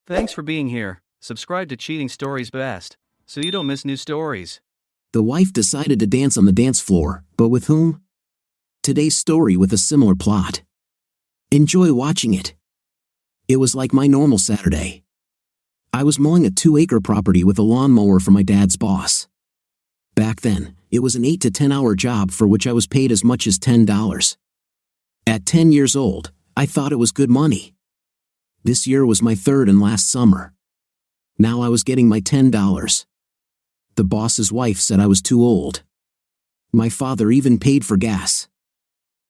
Thanks for being here. Subscribe to Cheating Stories Best, so you don't miss new stories. The wife decided to dance on the dance floor, but with whom? Today's story with a similar plot. Enjoy watching it. It was like my normal Saturday. I was mowing a 2-acre property with a lawnmower for my dad's boss. Back then, it was an 8 to 10 hour job for which I was paid as much as $10. At 10 years old, I thought it was good money. This year was my third and last summer. Now I was getting my $10. The boss's wife said I was too old. My father even paid for gas.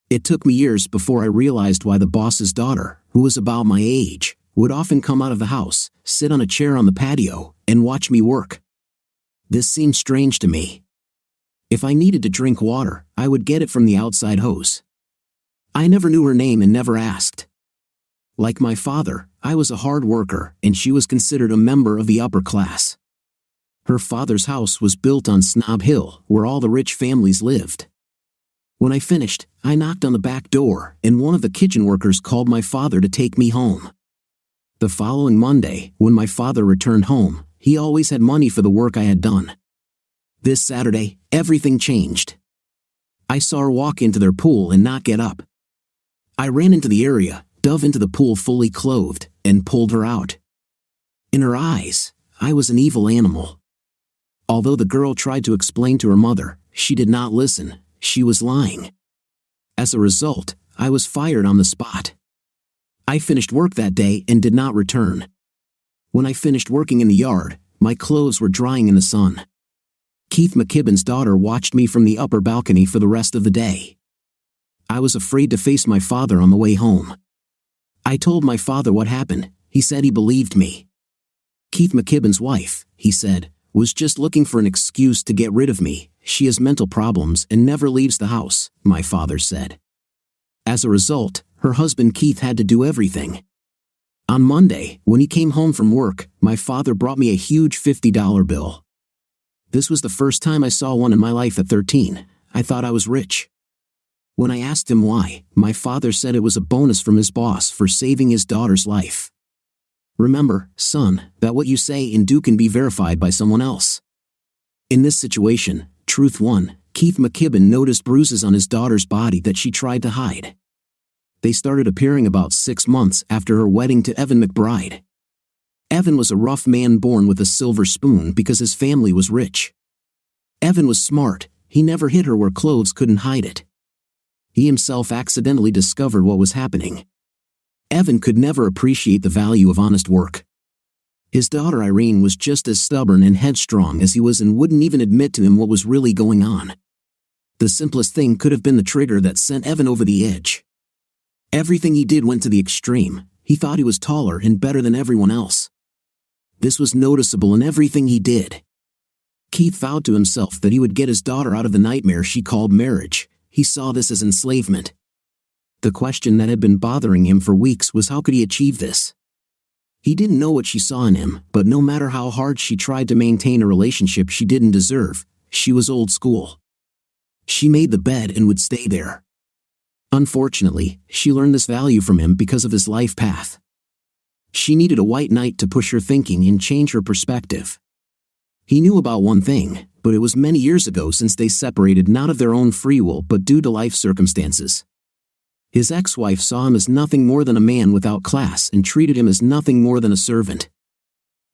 It took me years before I realized why the boss's daughter, who was about my age, would often come out of the house, sit on a chair on the patio, and watch me work. This seemed strange to me. If I needed to drink water, I would get it from the outside hose. I never knew her name and never asked. Like my father, I was a hard worker, and she was considered a member of the upper class. Her father's house was built on Snob Hill, where all the rich families lived. When I finished, I knocked on the back door, and one of the kitchen workers called my father to take me home. The following Monday, when my father returned home, he always had money for the work I had done. This Saturday, everything changed. I saw her walk into their pool and not get up. I ran into the area, dove into the pool fully clothed, and pulled her out. In her eyes, I was an evil animal. Although the girl tried to explain to her mother, she did not listen. She was lying. As a result, I was fired on the spot. I finished work that day and did not return. When I finished working in the yard, my clothes were drying in the sun. Keith McKibben's daughter watched me from the upper balcony for the rest of the day. I was afraid to face my father on the way home. I told my father what happened. He said he believed me. Keith McKibben's wife, he said, was just looking for an excuse to get rid of me. She has mental problems and never leaves the house, my father said. As a result, her husband Keith had to do everything. On Monday, when he came home from work, my father brought me a huge $50 bill. This was the first time I saw one in my life at 13. I thought I was rich. When I asked him why, my father said it was a bonus from his boss for saving his daughter's life. Remember, son, that what you say and do can be verified by someone else. In this situation, truth won. Keith McKibben noticed bruises on his daughter's body that she tried to hide. They started appearing about 6 months after her wedding to Evan McBride. Evan was a rough man born with a silver spoon because his family was rich. Evan was smart. He never hid her where clothes couldn't hide it. He himself accidentally discovered what was happening. Evan could never appreciate the value of honest work. His daughter Irene was just as stubborn and headstrong as he was and wouldn't even admit to him what was really going on. The simplest thing could have been the trigger that sent Evan over the edge. Everything he did went to the extreme. He thought he was taller and better than everyone else. This was noticeable in everything he did. Keith vowed to himself that he would get his daughter out of the nightmare she called marriage. He saw this as enslavement. The question that had been bothering him for weeks was how could he achieve this? He didn't know what she saw in him, but no matter how hard she tried to maintain a relationship she didn't deserve, she was old school. She made the bed and would stay there. Unfortunately, she learned this value from him because of his life path. She needed a white knight to push her thinking and change her perspective. He knew about one thing, but it was many years ago since they separated, not of their own free will but due to life circumstances. His ex-wife saw him as nothing more than a man without class and treated him as nothing more than a servant.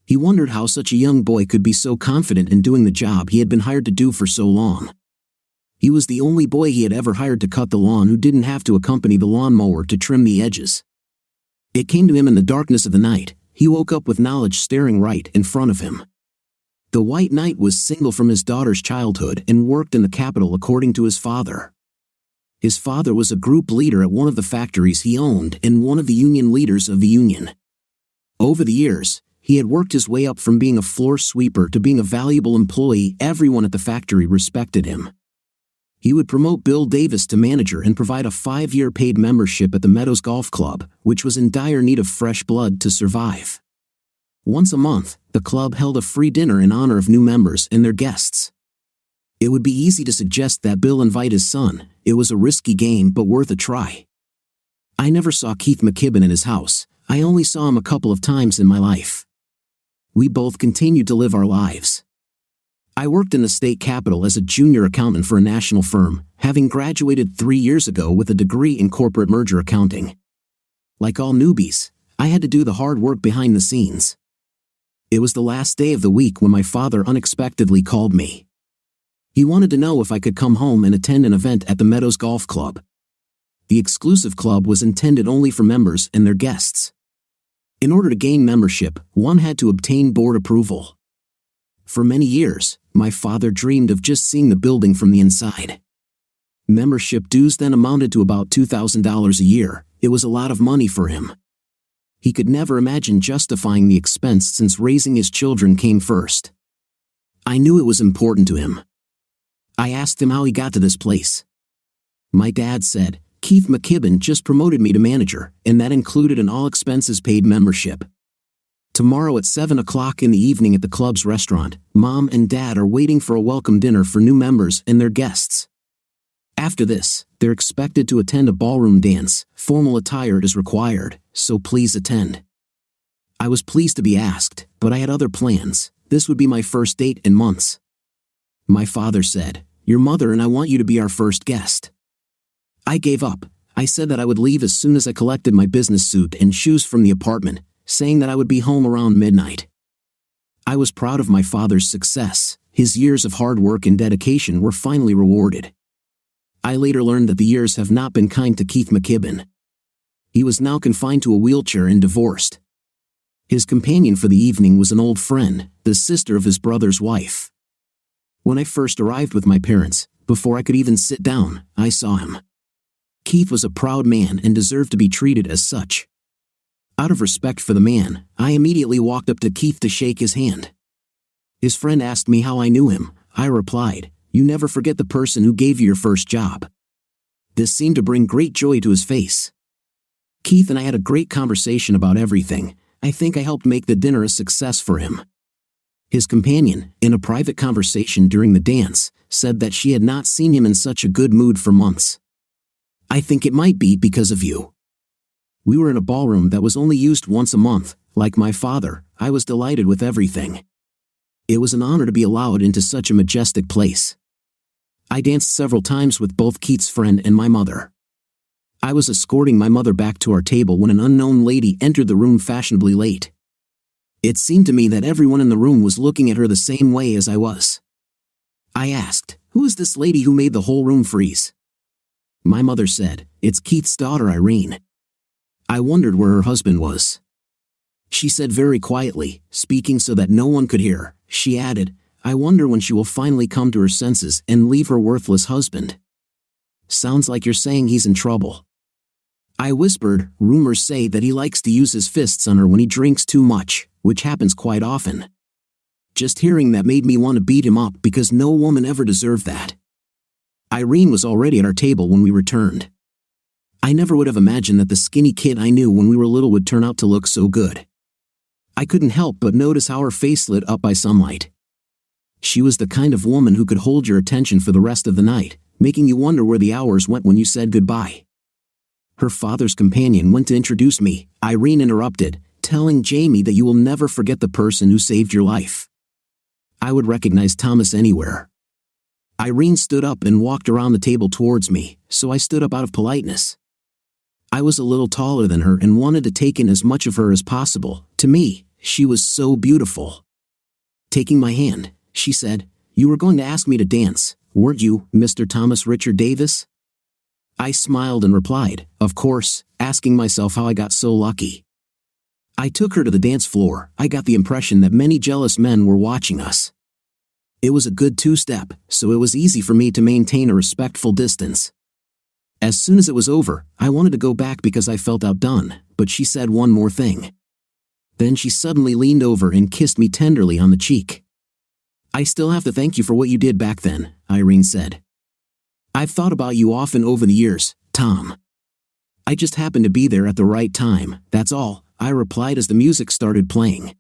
He wondered how such a young boy could be so confident in doing the job he had been hired to do for so long. He was the only boy he had ever hired to cut the lawn who didn't have to accompany the lawnmower to trim the edges. It came to him in the darkness of the night. He woke up with knowledge staring right in front of him. The white knight was single from his daughter's childhood and worked in the capital according to his father. His father was a group leader at one of the factories he owned and one of the union leaders of the union. Over the years, he had worked his way up from being a floor sweeper to being a valuable employee. Everyone at the factory respected him. He would promote Bill Davis to manager and provide a 5-year paid membership at the Meadows Golf Club, which was in dire need of fresh blood to survive. Once a month, the club held a free dinner in honor of new members and their guests. It would be easy to suggest that Bill invite his son. It was a risky game but worth a try. I never saw Keith McKibben in his house. I only saw him a couple of times in my life. We both continued to live our lives. I worked in the state capitol as a junior accountant for a national firm, having graduated 3 years ago with a degree in corporate merger accounting. Like all newbies, I had to do the hard work behind the scenes. It was the last day of the week when my father unexpectedly called me. He wanted to know if I could come home and attend an event at the Meadows Golf Club. The exclusive club was intended only for members and their guests. In order to gain membership, one had to obtain board approval. For many years, my father dreamed of just seeing the building from the inside. Membership dues then amounted to about $2,000 a year. It was a lot of money for him. He could never imagine justifying the expense since raising his children came first. I knew it was important to him. I asked him how he got to this place. My dad said, "Keith McKibben just promoted me to manager, and that included an all-expenses-paid membership. Tomorrow at 7 o'clock in the evening at the club's restaurant, Mom and Dad are waiting for a welcome dinner for new members and their guests. After this, they're expected to attend a ballroom dance. Formal attire is required, so please attend." I was pleased to be asked, but I had other plans. This would be my first date in months. My father said, "Your mother and I want you to be our first guest." I gave up. I said that I would leave as soon as I collected my business suit and shoes from the apartment, saying that I would be home around midnight. I was proud of my father's success. His years of hard work and dedication were finally rewarded. I later learned that the years have not been kind to Keith McKibben. He was now confined to a wheelchair and divorced. His companion for the evening was an old friend, the sister of his brother's wife. When I first arrived with my parents, before I could even sit down, I saw him. Keith was a proud man and deserved to be treated as such. Out of respect for the man, I immediately walked up to Keith to shake his hand. His friend asked me how I knew him. I replied, "You never forget the person who gave you your first job." This seemed to bring great joy to his face. Keith and I had a great conversation about everything. I think I helped make the dinner a success for him. His companion, in a private conversation during the dance, said that she had not seen him in such a good mood for months. "I think it might be because of you." We were in a ballroom that was only used once a month. Like my father, I was delighted with everything. It was an honor to be allowed into such a majestic place. I danced several times with both Keith's friend and my mother. I was escorting my mother back to our table when an unknown lady entered the room fashionably late. It seemed to me that everyone in the room was looking at her the same way as I was. I asked, "Who is this lady who made the whole room freeze?" My mother said, "It's Keith's daughter Irene." I wondered where her husband was. She said very quietly, speaking so that no one could hear, she added, "I wonder when she will finally come to her senses and leave her worthless husband. Sounds like you're saying he's in trouble." I whispered, "Rumors say that he likes to use his fists on her when he drinks too much, which happens quite often." Just hearing that made me want to beat him up because no woman ever deserved that. Irene was already at our table when we returned. I never would have imagined that the skinny kid I knew when we were little would turn out to look so good. I couldn't help but notice how her face lit up by sunlight. She was the kind of woman who could hold your attention for the rest of the night, making you wonder where the hours went when you said goodbye. Her father's companion went to introduce me. Irene interrupted, telling Jamie that you will never forget the person who saved your life. I would recognize Thomas anywhere. Irene stood up and walked around the table towards me, so I stood up out of politeness. I was a little taller than her and wanted to take in as much of her as possible. To me, she was so beautiful. Taking my hand, she said, "You were going to ask me to dance, weren't you, Mr. Thomas Richard Davis?" I smiled and replied, "Of course," asking myself how I got so lucky. I took her to the dance floor. I got the impression that many jealous men were watching us. It was a good two-step, so it was easy for me to maintain a respectful distance. As soon as it was over, I wanted to go back because I felt outdone, but she said one more thing. Then she suddenly leaned over and kissed me tenderly on the cheek. "I still have to thank you for what you did back then," Irene said. "I've thought about you often over the years, Tom. I just happened to be there at the right time, that's all," I replied as the music started playing.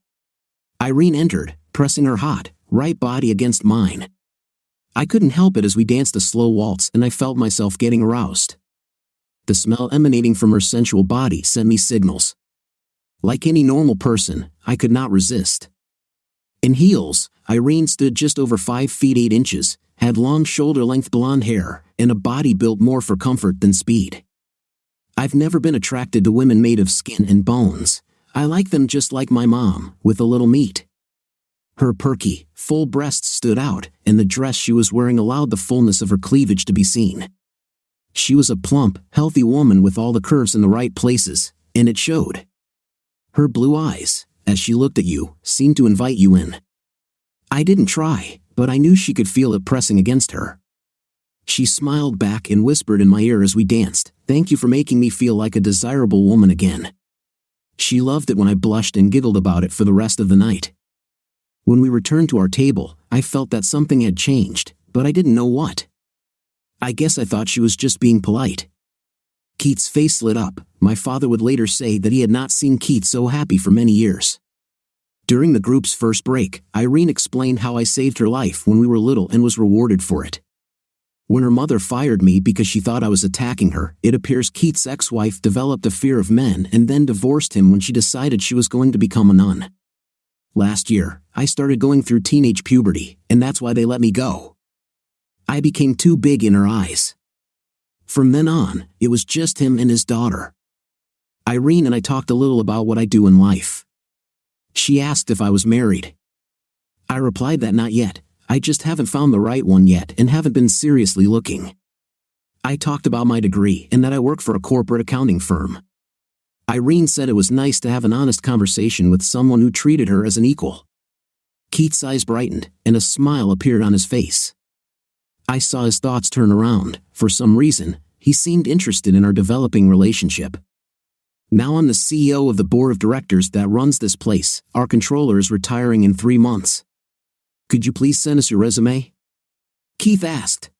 Irene entered, pressing her hot, right body against mine. I couldn't help it as we danced a slow waltz and I felt myself getting aroused. The smell emanating from her sensual body sent me signals. Like any normal person, I could not resist. In heels, Irene stood just over 5 feet 8 inches, had long shoulder-length blonde hair, and a body built more for comfort than speed. I've never been attracted to women made of skin and bones. I like them just like my mom, with a little meat. Her perky, full breasts stood out, and the dress she was wearing allowed the fullness of her cleavage to be seen. She was a plump, healthy woman with all the curves in the right places, and it showed. Her blue eyes, as she looked at you, seemed to invite you in. I didn't try, but I knew she could feel it pressing against her. She smiled back and whispered in my ear as we danced, "Thank you for making me feel like a desirable woman again." She loved it when I blushed and giggled about it for the rest of the night. When we returned to our table, I felt that something had changed, but I didn't know what. I guess I thought she was just being polite. Keith's face lit up. My father would later say that he had not seen Keith so happy for many years. During the group's first break, Irene explained how I saved her life when we were little and was rewarded for it. When her mother fired me because she thought I was attacking her, it appears Keith's ex-wife developed a fear of men and then divorced him when she decided she was going to become a nun. Last year, I started going through teenage puberty, and that's why they let me go. I became too big in her eyes. From then on, it was just him and his daughter. Irene and I talked a little about what I do in life. She asked if I was married. I replied that not yet. I just haven't found the right one yet and haven't been seriously looking. I talked about my degree and that I work for a corporate accounting firm. Irene said it was nice to have an honest conversation with someone who treated her as an equal. Keith's eyes brightened, and a smile appeared on his face. I saw his thoughts turn around. For some reason, he seemed interested in our developing relationship. Now I'm the CEO of the board of directors that runs this place. Our controller is retiring in 3 months. Could you please send us your resume? Keith asked.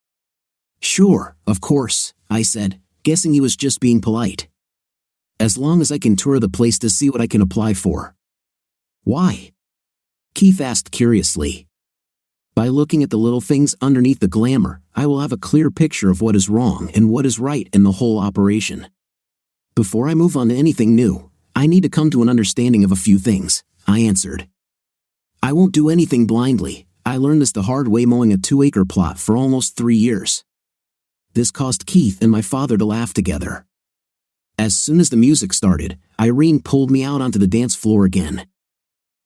Sure, of course, I said, guessing he was just being polite. As long as I can tour the place to see what I can apply for. Why? Keith asked curiously. By looking at the little things underneath the glamour, I will have a clear picture of what is wrong and what is right in the whole operation. Before I move on to anything new, I need to come to an understanding of a few things, I answered. I won't do anything blindly. I learned this the hard way mowing a 2-acre plot for almost 3 years. This caused Keith and my father to laugh together. As soon as the music started, Irene pulled me out onto the dance floor again.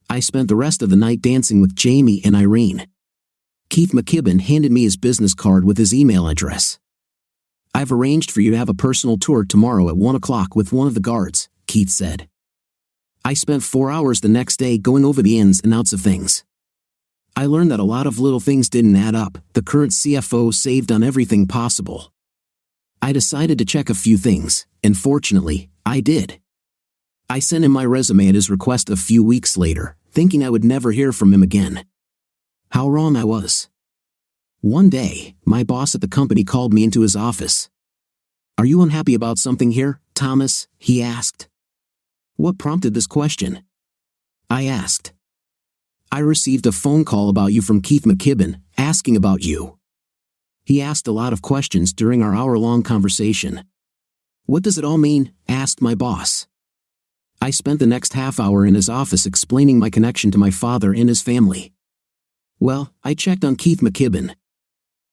I spent the rest of the night dancing with Jamie and Irene. Keith McKibben handed me his business card with his email address. I've arranged for you to have a personal tour tomorrow at 1 o'clock with one of the guards, Keith said. I spent 4 hours the next day going over the ins and outs of things. I learned that a lot of little things didn't add up. The current CFO saved on everything possible. I decided to check a few things, and fortunately, I did. I sent him my resume at his request a few weeks later, thinking I would never hear from him again. How wrong I was. One day, my boss at the company called me into his office. Are you unhappy about something here, Thomas? He asked. What prompted this question? I asked. I received a phone call about you from Keith McKibben, asking about you. He asked a lot of questions during our hour-long conversation. What does it all mean? Asked my boss. I spent the next half hour in his office explaining my connection to my father and his family. Well, I checked on Keith McKibben.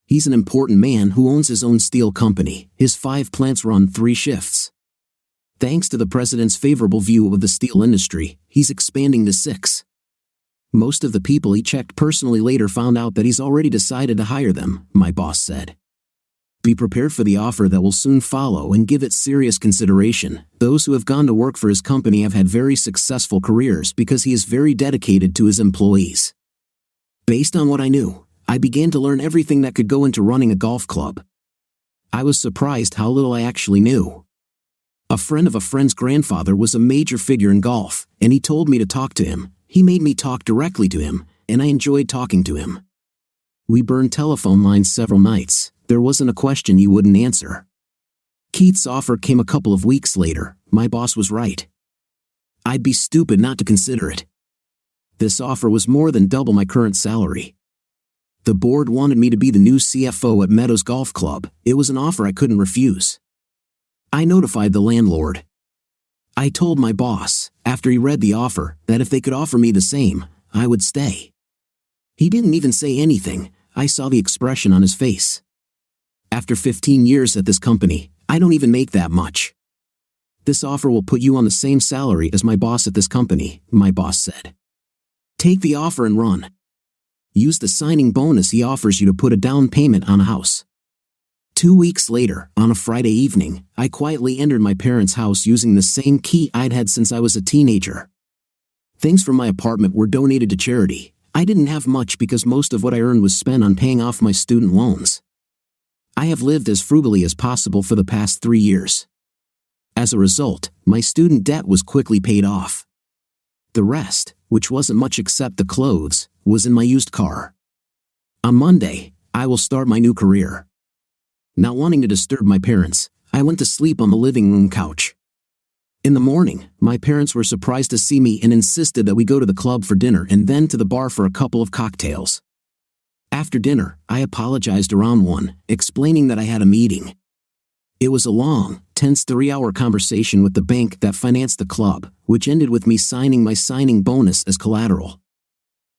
He's an important man who owns his own steel company. His 5 plants run 3 shifts. Thanks to the president's favorable view of the steel industry, he's expanding to 6. Most of the people he checked personally later found out that he's already decided to hire them, my boss said. Be prepared for the offer that will soon follow and give it serious consideration. Those who have gone to work for his company have had very successful careers because he is very dedicated to his employees. Based on what I knew, I began to learn everything that could go into running a golf club. I was surprised how little I actually knew. A friend of a friend's grandfather was a major figure in golf, and he told me to talk to him. He made me talk directly to him, and I enjoyed talking to him. We burned telephone lines several nights. There wasn't a question he wouldn't answer. Keith's offer came a couple of weeks later. My boss was right. I'd be stupid not to consider it. This offer was more than double my current salary. The board wanted me to be the new CFO at Meadows Golf Club. It was an offer I couldn't refuse. I notified the landlord. I told my boss, after he read the offer, that if they could offer me the same, I would stay. He didn't even say anything. I saw the expression on his face. After 15 years at this company, I don't even make that much. This offer will put you on the same salary as my boss at this company, my boss said. Take the offer and run. Use the signing bonus he offers you to put a down payment on a house. 2 weeks later, on a Friday evening, I quietly entered my parents' house using the same key I'd had since I was a teenager. Things from my apartment were donated to charity. I didn't have much because most of what I earned was spent on paying off my student loans. I have lived as frugally as possible for the past 3 years. As a result, my student debt was quickly paid off. The rest, which wasn't much except the clothes, was in my used car. On Monday, I will start my new career. Not wanting to disturb my parents, I went to sleep on the living room couch. In the morning, my parents were surprised to see me and insisted that we go to the club for dinner and then to the bar for a couple of cocktails. After dinner, I apologized around 1, explaining that I had a meeting. It was a long, tense 3-hour conversation with the bank that financed the club, which ended with me signing my signing bonus as collateral.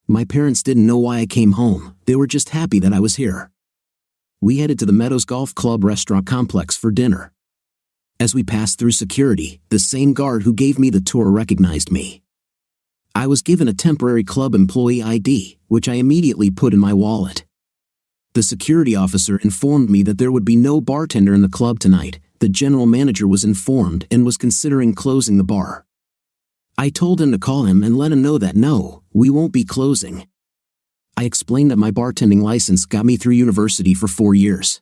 My parents didn't know why I came home, they were just happy that I was here. We headed to the Meadows Golf Club restaurant complex for dinner. As we passed through security, the same guard who gave me the tour recognized me. I was given a temporary club employee ID, which I immediately put in my wallet. The security officer informed me that there would be no bartender in the club tonight. The general manager was informed and was considering closing the bar. I told him to call him and let him know that no, we won't be closing. I explained that my bartending license got me through university for 4 years.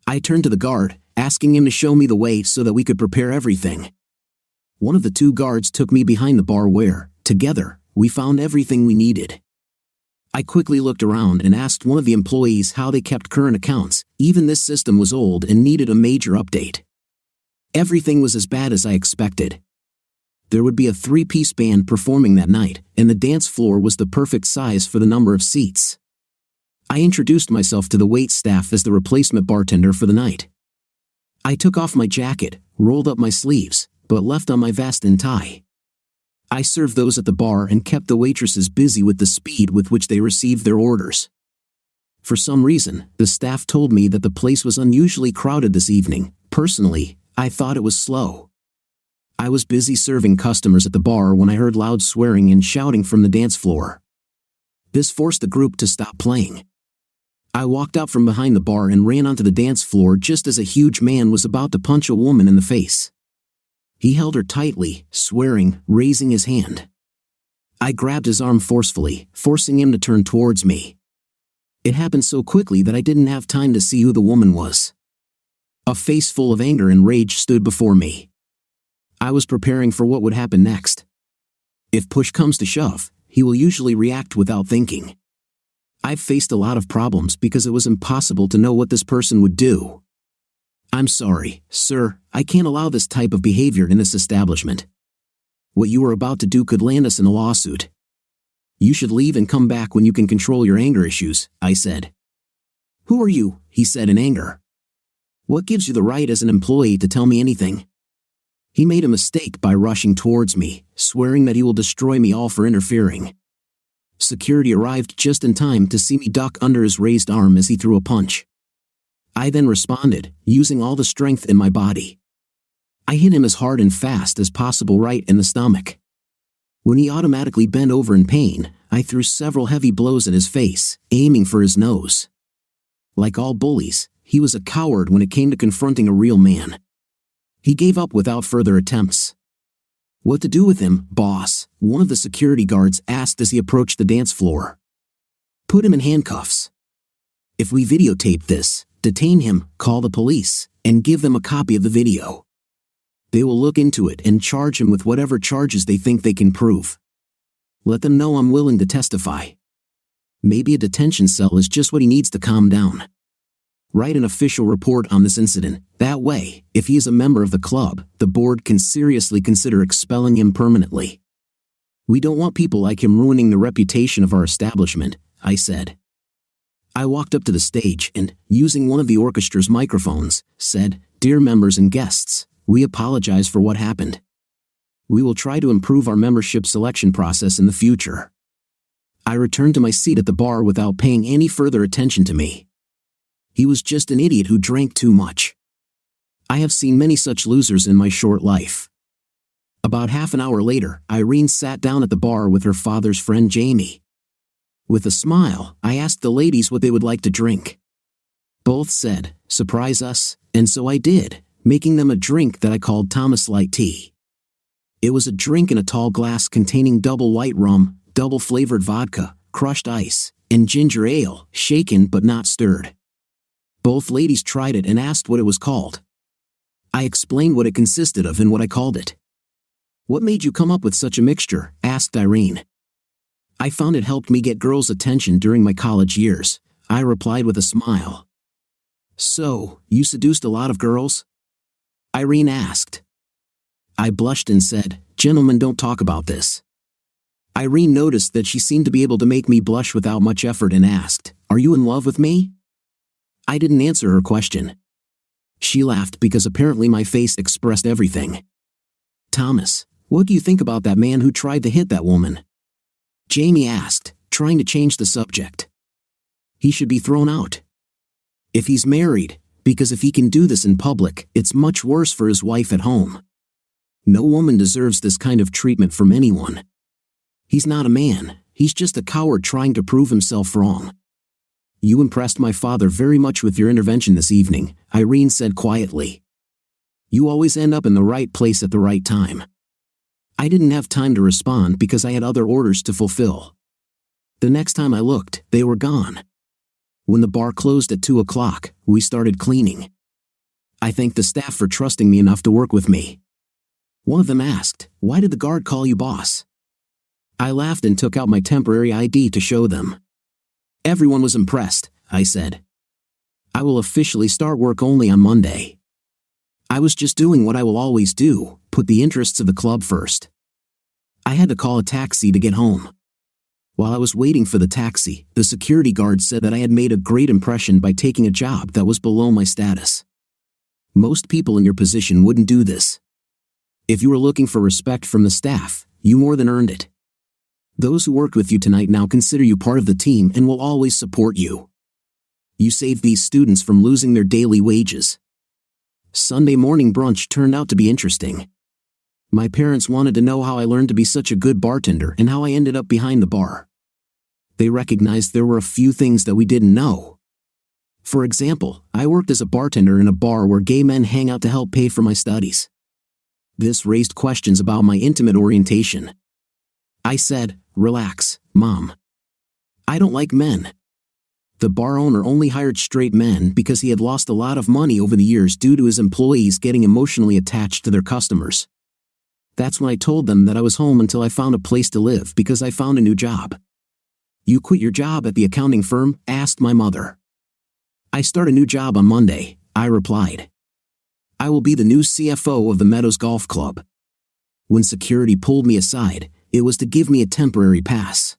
I turned to the guard, asking him to show me the way so that we could prepare everything. One of the 2 guards took me behind the bar where, together, we found everything we needed. I quickly looked around and asked one of the employees how they kept current accounts. Even this system was old and needed a major update. Everything was as bad as I expected. There would be a 3-piece band performing that night, and the dance floor was the perfect size for the number of seats. I introduced myself to the wait staff as the replacement bartender for the night. I took off my jacket, rolled up my sleeves, but left on my vest and tie. I served those at the bar and kept the waitresses busy with the speed with which they received their orders. For some reason, the staff told me that the place was unusually crowded this evening. Personally, I thought it was slow. I was busy serving customers at the bar when I heard loud swearing and shouting from the dance floor. This forced the group to stop playing. I walked out from behind the bar and ran onto the dance floor just as a huge man was about to punch a woman in the face. He held her tightly, swearing, raising his hand. I grabbed his arm forcefully, forcing him to turn towards me. It happened so quickly that I didn't have time to see who the woman was. A face full of anger and rage stood before me. I was preparing for what would happen next. If push comes to shove, he will usually react without thinking. I've faced a lot of problems because it was impossible to know what this person would do. I'm sorry, sir, I can't allow this type of behavior in this establishment. What you are about to do could land us in a lawsuit. You should leave and come back when you can control your anger issues, I said. Who are you? He said in anger. What gives you the right as an employee to tell me anything? He made a mistake by rushing towards me, swearing that he will destroy me all for interfering. Security arrived just in time to see me duck under his raised arm as he threw a punch. I then responded, using all the strength in my body. I hit him as hard and fast as possible right in the stomach. When he automatically bent over in pain, I threw several heavy blows at his face, aiming for his nose. Like all bullies, he was a coward when it came to confronting a real man. He gave up without further attempts. What to do with him, boss? One of the security guards asked as he approached the dance floor. Put him in handcuffs. If we videotape this, detain him, call the police, and give them a copy of the video. They will look into it and charge him with whatever charges they think they can prove. Let them know I'm willing to testify. Maybe a detention cell is just what he needs to calm down. Write an official report on this incident. That way, if he is a member of the club, the board can seriously consider expelling him permanently. We don't want people like him ruining the reputation of our establishment, I said. I walked up to the stage and, using one of the orchestra's microphones, said, Dear members and guests, we apologize for what happened. We will try to improve our membership selection process in the future. I returned to my seat at the bar without paying any further attention to me. He was just an idiot who drank too much. I have seen many such losers in my short life. About half an hour later, Irene sat down at the bar with her father's friend Jamie. With a smile, I asked the ladies what they would like to drink. Both said, "Surprise us," and so I did, making them a drink that I called Thomas Light Tea. It was a drink in a tall glass containing double white rum, double flavored vodka, crushed ice, and ginger ale, shaken but not stirred. Both ladies tried it and asked what it was called. I explained what it consisted of and what I called it. "What made you come up with such a mixture?" asked Irene. "I found it helped me get girls' attention during my college years," I replied with a smile. "So, you seduced a lot of girls?" Irene asked. I blushed and said, "Gentlemen, don't talk about this." Irene noticed that she seemed to be able to make me blush without much effort and asked, "Are you in love with me?" I didn't answer her question. She laughed because apparently my face expressed everything. "Thomas, what do you think about that man who tried to hit that woman?" Jamie asked, trying to change the subject. "He should be thrown out. If he's married, because if he can do this in public, it's much worse for his wife at home. No woman deserves this kind of treatment from anyone. He's not a man, he's just a coward trying to prove himself wrong." "You impressed my father very much with your intervention this evening," Irene said quietly. "You always end up in the right place at the right time." I didn't have time to respond because I had other orders to fulfill. The next time I looked, they were gone. When the bar closed at 2 o'clock, we started cleaning. I thanked the staff for trusting me enough to work with me. One of them asked, "Why did the guard call you boss?" I laughed and took out my temporary ID to show them. Everyone was impressed, I said. "I will officially start work only on Monday." I was just doing what I will always do, put the interests of the club first. I had to call a taxi to get home. While I was waiting for the taxi, the security guard said that I had made a great impression by taking a job that was below my status. Most people in your position wouldn't do this. If you were looking for respect from the staff, you more than earned it. Those who worked with you tonight now consider you part of the team and will always support you. You saved these students from losing their daily wages. Sunday morning brunch turned out to be interesting. My parents wanted to know how I learned to be such a good bartender and how I ended up behind the bar. They recognized there were a few things that we didn't know. For example, I worked as a bartender in a bar where gay men hang out to help pay for my studies. This raised questions about my intimate orientation. I said, "Relax, Mom. I don't like men." The bar owner only hired straight men because he had lost a lot of money over the years due to his employees getting emotionally attached to their customers. That's when I told them that I was home until I found a place to live because I found a new job. "You quit your job at the accounting firm?" asked my mother. "I start a new job on Monday," I replied. "I will be the new CFO of the Meadows Golf Club." When security pulled me aside, it was to give me a temporary pass.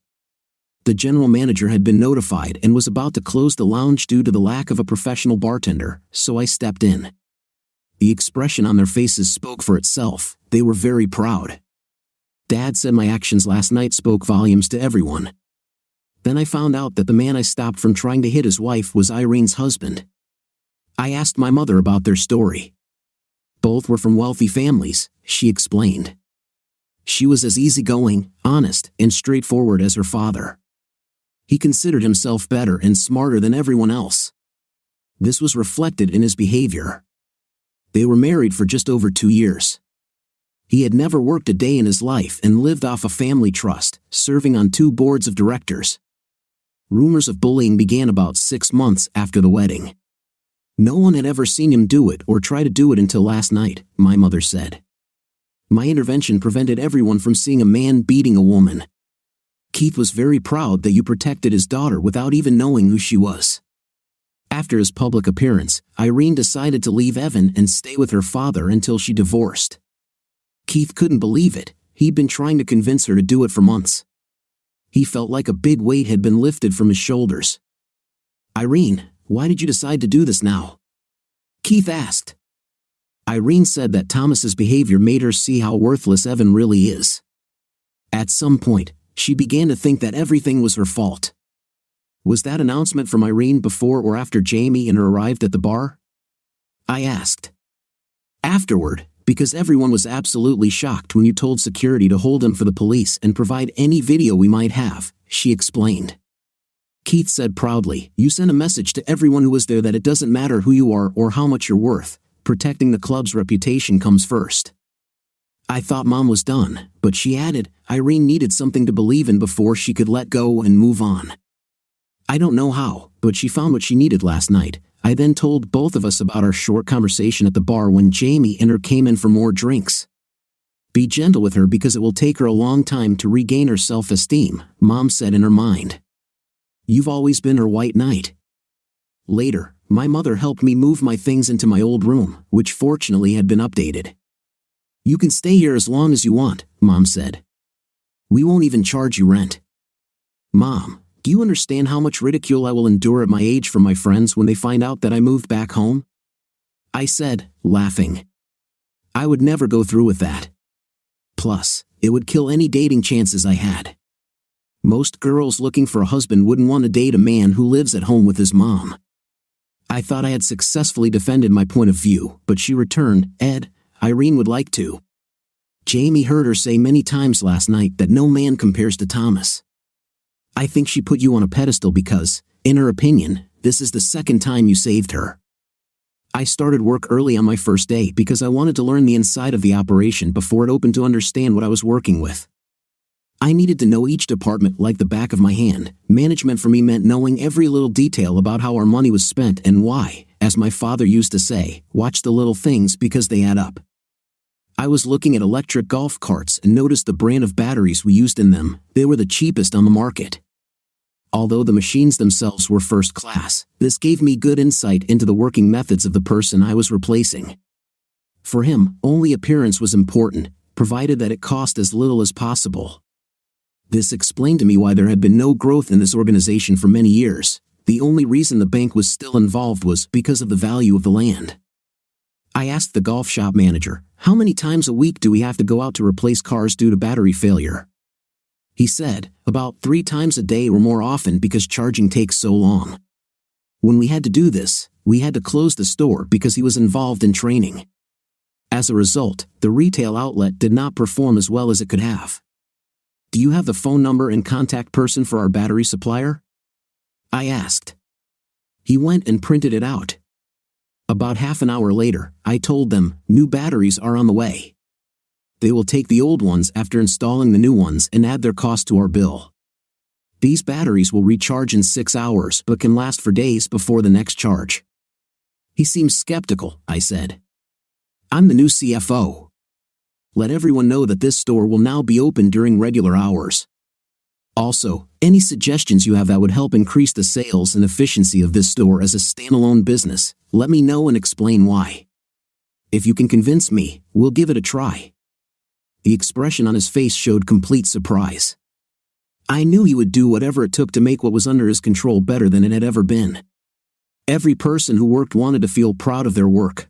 The general manager had been notified and was about to close the lounge due to the lack of a professional bartender, so I stepped in. The expression on their faces spoke for itself. They were very proud. Dad said my actions last night spoke volumes to everyone. Then I found out that the man I stopped from trying to hit his wife was Irene's husband. I asked my mother about their story. Both were from wealthy families, she explained. She was as easygoing, honest, and straightforward as her father. He considered himself better and smarter than everyone else. This was reflected in his behavior. They were married for just over 2 years. He had never worked a day in his life and lived off a family trust, serving on 2 boards of directors. Rumors of bullying began about 6 months after the wedding. No one had ever seen him do it or try to do it until last night, my mother said. My intervention prevented everyone from seeing a man beating a woman. Keith was very proud that you protected his daughter without even knowing who she was. After his public appearance, Irene decided to leave Evan and stay with her father until she divorced. Keith couldn't believe it. He'd been trying to convince her to do it for months. He felt like a big weight had been lifted from his shoulders. "Irene, why did you decide to do this now?" Keith asked. Irene said that Thomas's behavior made her see how worthless Evan really is. At some point, she began to think that everything was her fault. Was that announcement from Irene before or after Jamie and her arrived at the bar? I asked. Afterward, because everyone was absolutely shocked when you told security to hold him for the police and provide any video we might have, she explained. Keith said proudly, "You sent a message to everyone who was there that it doesn't matter who you are or how much you're worth, protecting the club's reputation comes first." I thought Mom was done, but she added, Irene needed something to believe in before she could let go and move on. I don't know how, but she found what she needed last night. I then told both of us about our short conversation at the bar when Jamie and her came in for more drinks. Be gentle with her because it will take her a long time to regain her self-esteem, Mom said in her mind. You've always been her white knight. Later, my mother helped me move my things into my old room, which fortunately had been updated. You can stay here as long as you want, Mom said. We won't even charge you rent. Mom, do you understand how much ridicule I will endure at my age from my friends when they find out that I moved back home? I said, laughing. I would never go through with that. Plus, it would kill any dating chances I had. Most girls looking for a husband wouldn't want to date a man who lives at home with his mom. I thought I had successfully defended my point of view, but she returned, Ed, Irene would like to. Jamie heard her say many times last night that no man compares to Thomas. I think she put you on a pedestal because, in her opinion, this is the second time you saved her. I started work early on my first day because I wanted to learn the inside of the operation before it opened to understand what I was working with. I needed to know each department like the back of my hand. Management for me meant knowing every little detail about how our money was spent and why, as my father used to say, watch the little things because they add up. I was looking at electric golf carts and noticed the brand of batteries we used in them. They were the cheapest on the market. Although the machines themselves were first class, this gave me good insight into the working methods of the person I was replacing. For him, only appearance was important, provided that it cost as little as possible. This explained to me why there had been no growth in this organization for many years. The only reason the bank was still involved was because of the value of the land. I asked the golf shop manager, how many times a week do we have to go out to replace cars due to battery failure? He said, about 3 times a day or more often because charging takes so long. When we had to do this, we had to close the store because he was involved in training. As a result, the retail outlet did not perform as well as it could have. Do you have the phone number and contact person for our battery supplier? I asked. He went and printed it out. About half an hour later, I told them, new batteries are on the way. They will take the old ones after installing the new ones and add their cost to our bill. These batteries will recharge in 6 hours but can last for days before the next charge. He seems skeptical, I said. I'm the new CFO. Let everyone know that this store will now be open during regular hours. Also, any suggestions you have that would help increase the sales and efficiency of this store as a standalone business, let me know and explain why. If you can convince me, we'll give it a try. The expression on his face showed complete surprise. I knew he would do whatever it took to make what was under his control better than it had ever been. Every person who worked wanted to feel proud of their work.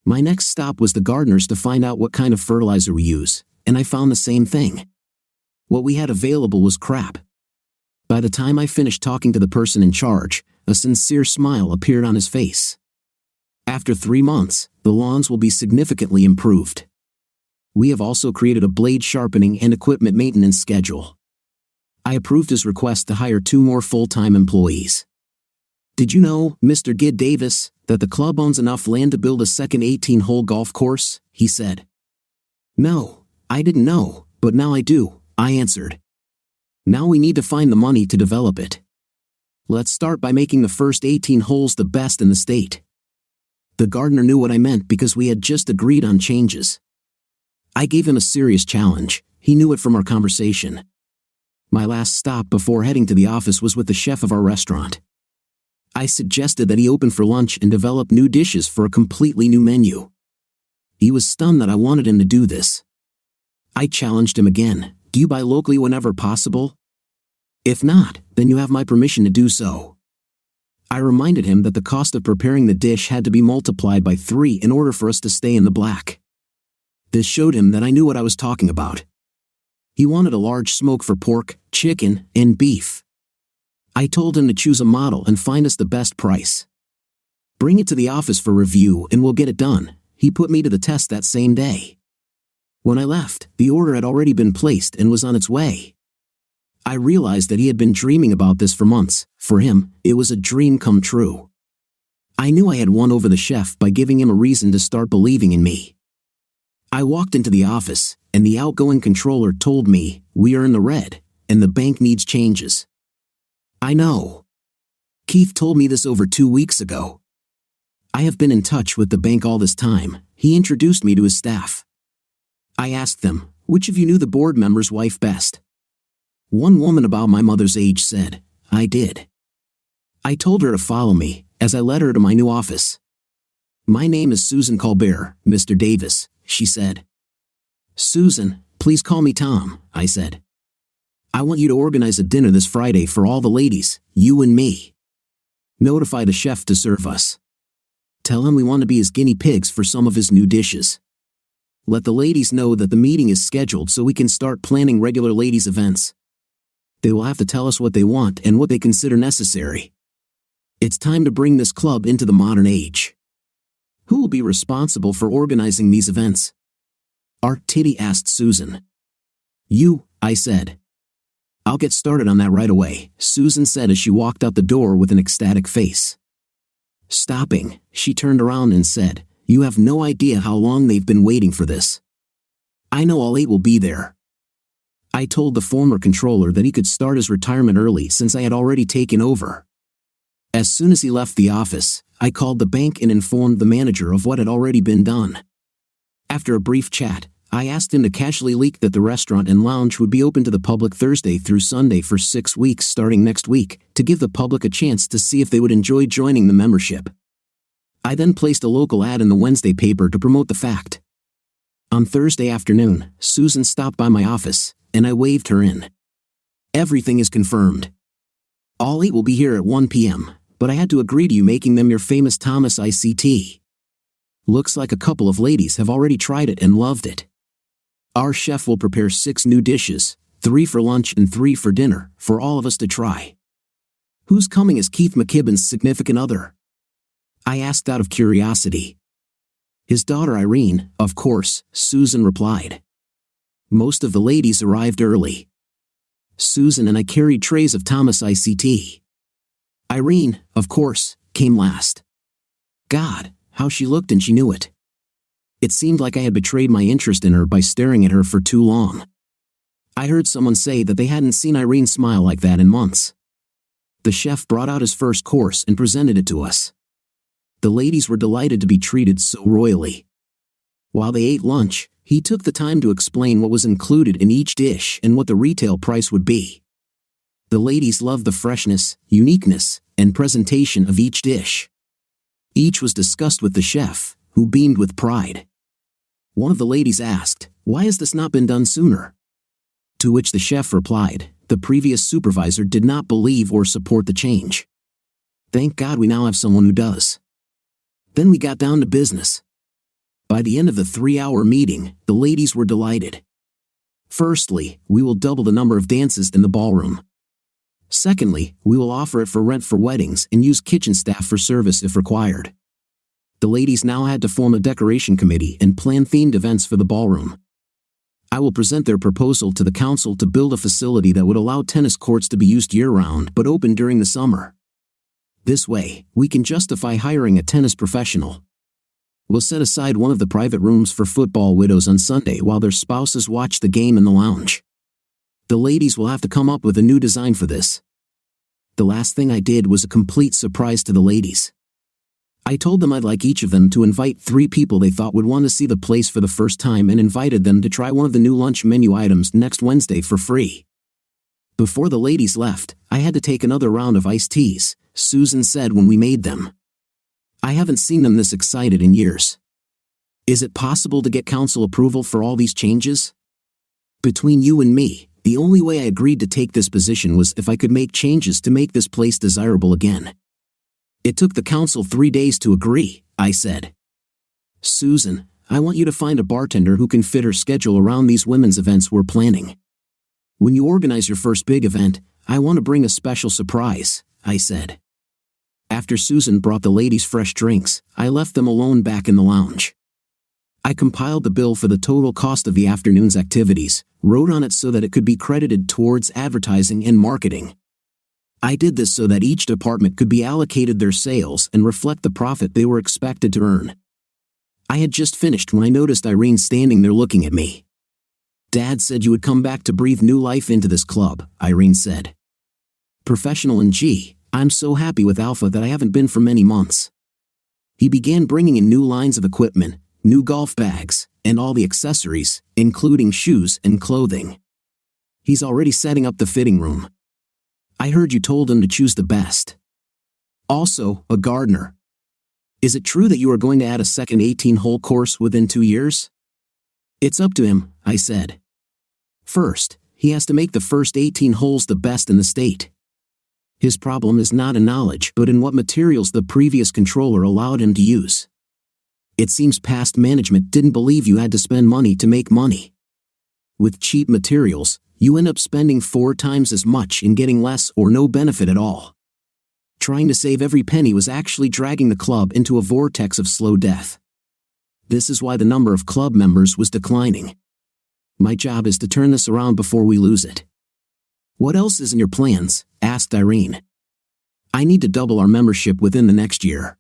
My next stop was the gardeners to find out what kind of fertilizer we use, and I found the same thing. What we had available was crap. By the time I finished talking to the person in charge, a sincere smile appeared on his face. After 3 months, the lawns will be significantly improved. We have also created a blade sharpening and equipment maintenance schedule. I approved his request to hire 2 more full-time employees. Did you know, Mr. Gid Davis, that the club owns enough land to build a second 18-hole golf course? He said. No, I didn't know, but now I do, I answered. Now we need to find the money to develop it. Let's start by making the first 18 holes the best in the state. The gardener knew what I meant because we had just agreed on changes. I gave him a serious challenge. He knew it from our conversation. My last stop before heading to the office was with the chef of our restaurant. I suggested that he open for lunch and develop new dishes for a completely new menu. He was stunned that I wanted him to do this. I challenged him again. Do you buy locally whenever possible? If not, then you have my permission to do so. I reminded him that the cost of preparing the dish had to be multiplied by 3 in order for us to stay in the black. This showed him that I knew what I was talking about. He wanted a large smoke for pork, chicken, and beef. I told him to choose a model and find us the best price. Bring it to the office for review and we'll get it done. He put me to the test that same day. When I left, the order had already been placed and was on its way. I realized that he had been dreaming about this for months. For him, it was a dream come true. I knew I had won over the chef by giving him a reason to start believing in me. I walked into the office, and the outgoing controller told me, "We are in the red, and the bank needs changes." I know. Keith told me this over 2 weeks ago. I have been in touch with the bank all this time. He introduced me to his staff. I asked them, "Which of you knew the board member's wife best?" One woman about my mother's age said, "I did." I told her to follow me, as I led her to my new office. "My name is Susan Colbert, Mr. Davis," she said. "Susan, please call me Tom," I said. "I want you to organize a dinner this Friday for all the ladies, you and me. Notify the chef to serve us. Tell him we want to be his guinea pigs for some of his new dishes. Let the ladies know that the meeting is scheduled so we can start planning regular ladies' events. They will have to tell us what they want and what they consider necessary. It's time to bring this club into the modern age. Who will be responsible for organizing these events?" Art Titty asked Susan. "You," I said. "I'll get started on that right away," Susan said as she walked out the door with an ecstatic face. Stopping, she turned around and said, "You have no idea how long they've been waiting for this. I know all 8 will be there." I told the former controller that he could start his retirement early since I had already taken over. As soon as he left the office, I called the bank and informed the manager of what had already been done. After a brief chat, I asked him to casually leak that the restaurant and lounge would be open to the public Thursday through Sunday for 6 weeks starting next week, to give the public a chance to see if they would enjoy joining the membership. I then placed a local ad in the Wednesday paper to promote the fact. On Thursday afternoon, Susan stopped by my office, and I waved her in. "Everything is confirmed. All 8 will be here at 1 p.m., but I had to agree to you making them your famous Thomas iced tea. Looks like a couple of ladies have already tried it and loved it. Our chef will prepare 6 new dishes, 3 for lunch and 3 for dinner, for all of us to try." "Who's coming as Keith McKibben's significant other?" I asked out of curiosity. "His daughter Irene, of course," Susan replied. Most of the ladies arrived early. Susan and I carried trays of Thomas iced tea. Irene, of course, came last. God, how she looked, and she knew it. It seemed like I had betrayed my interest in her by staring at her for too long. I heard someone say that they hadn't seen Irene smile like that in months. The chef brought out his first course and presented it to us. The ladies were delighted to be treated so royally. While they ate lunch, he took the time to explain what was included in each dish and what the retail price would be. The ladies loved the freshness, uniqueness, and presentation of each dish. Each was discussed with the chef, who beamed with pride. One of the ladies asked, "Why has this not been done sooner?" To which the chef replied, "The previous supervisor did not believe or support the change. Thank God we now have someone who does." Then we got down to business. By the end of the 3-hour meeting, the ladies were delighted. Firstly, we will double the number of dances in the ballroom. Secondly, we will offer it for rent for weddings and use kitchen staff for service if required. The ladies now had to form a decoration committee and plan themed events for the ballroom. I will present their proposal to the council to build a facility that would allow tennis courts to be used year-round but open during the summer. This way, we can justify hiring a tennis professional. We'll set aside one of the private rooms for football widows on Sunday while their spouses watch the game in the lounge. The ladies will have to come up with a new design for this. The last thing I did was a complete surprise to the ladies. I told them I'd like each of them to invite 3 people they thought would want to see the place for the first time and invited them to try one of the new lunch menu items next Wednesday for free. Before the ladies left, I had to take another round of iced teas, Susan said when we made them. I haven't seen them this excited in years. Is it possible to get council approval for all these changes? Between you and me, the only way I agreed to take this position was if I could make changes to make this place desirable again. It took the council 3 days to agree, I said. Susan, I want you to find a bartender who can fit her schedule around these women's events we're planning. When you organize your first big event, I want to bring a special surprise, I said. After Susan brought the ladies fresh drinks, I left them alone back in the lounge. I compiled the bill for the total cost of the afternoon's activities, wrote on it so that it could be credited towards advertising and marketing. I did this so that each department could be allocated their sales and reflect the profit they were expected to earn. I had just finished when I noticed Irene standing there looking at me. Dad said you would come back to breathe new life into this club, Irene said. Professional and I'm so happy with Alpha that I haven't been for many months. He began bringing in new lines of equipment, new golf bags, and all the accessories, including shoes and clothing. He's already setting up the fitting room. I heard you told him to choose the best. Also, a gardener. Is it true that you are going to add a second 18-hole course within 2 years? It's up to him, I said. First, he has to make the first 18 holes the best in the state. His problem is not in knowledge but in what materials the previous controller allowed him to use. It seems past management didn't believe you had to spend money to make money. With cheap materials, you end up spending 4 times as much and getting less or no benefit at all. Trying to save every penny was actually dragging the club into a vortex of slow death. This is why the number of club members was declining. My job is to turn this around before we lose it. What else is in your plans? Asked Irene. I need to double our membership within the next year.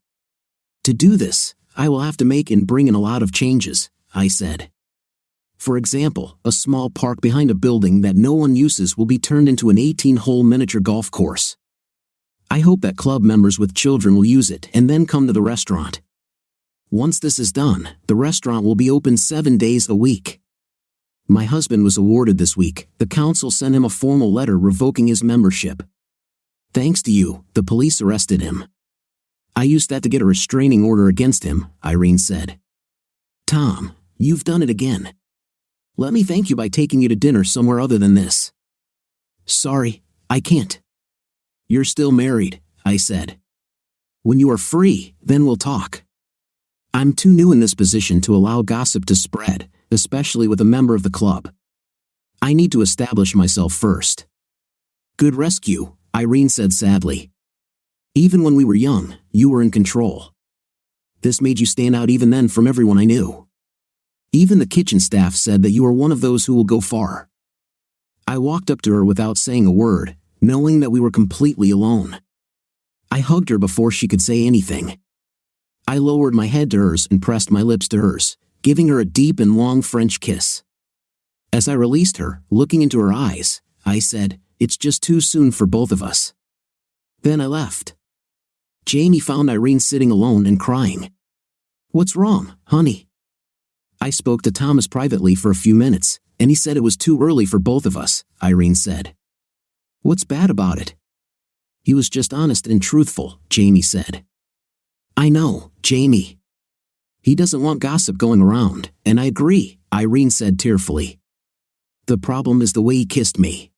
To do this, I will have to make and bring in a lot of changes, I said. For example, a small park behind a building that no one uses will be turned into an 18-hole miniature golf course. I hope that club members with children will use it and then come to the restaurant. Once this is done, the restaurant will be open 7 days a week. My husband was awarded this week. The council sent him a formal letter revoking his membership. Thanks to you, the police arrested him. I used that to get a restraining order against him, Irene said. Tom, you've done it again. Let me thank you by taking you to dinner somewhere other than this. Sorry, I can't. You're still married, I said. When you are free, then we'll talk. I'm too new in this position to allow gossip to spread, especially with a member of the club. I need to establish myself first. Good rescue, Irene said sadly. Even when we were young, you were in control. This made you stand out even then from everyone I knew. Even the kitchen staff said that you are one of those who will go far. I walked up to her without saying a word, knowing that we were completely alone. I hugged her before she could say anything. I lowered my head to hers and pressed my lips to hers, giving her a deep and long French kiss. As I released her, looking into her eyes, I said, "It's just too soon for both of us." Then I left. Jamie found Irene sitting alone and crying. "What's wrong, honey?" I spoke to Thomas privately for a few minutes, and he said it was too early for both of us, Irene said. "What's bad about it?" "He was just honest and truthful," Jamie said. "I know, Jamie. He doesn't want gossip going around, and I agree," Irene said tearfully. "The problem is the way he kissed me.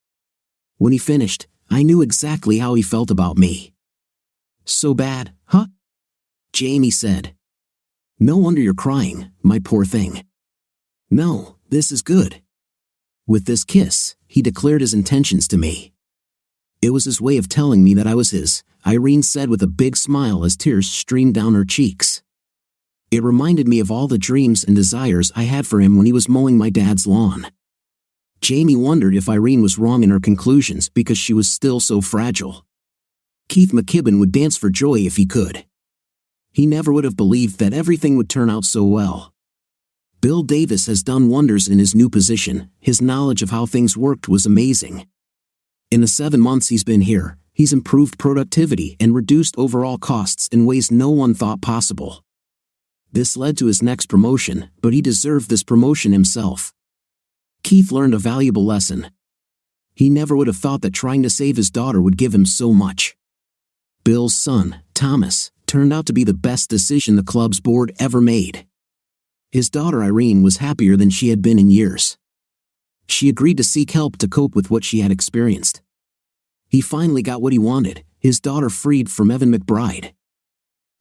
When he finished, I knew exactly how he felt about me." "So bad, huh?" Jamie said. "No wonder you're crying, my poor thing." "No, this is good." With this kiss, he declared his intentions to me. It was his way of telling me that I was his, Irene said with a big smile as tears streamed down her cheeks. It reminded me of all the dreams and desires I had for him when he was mowing my dad's lawn. Jamie wondered if Irene was wrong in her conclusions because she was still so fragile. Keith McKibben would dance for joy if he could. He never would have believed that everything would turn out so well. Bill Davis has done wonders in his new position. His knowledge of how things worked was amazing. In the 7 months he's been here, he's improved productivity and reduced overall costs in ways no one thought possible. This led to his next promotion, but he deserved this promotion himself. Keith learned a valuable lesson. He never would have thought that trying to save his daughter would give him so much. Bill's son, Thomas, turned out to be the best decision the club's board ever made. His daughter Irene was happier than she had been in years. She agreed to seek help to cope with what she had experienced. He finally got what he wanted, his daughter freed from Evan McBride.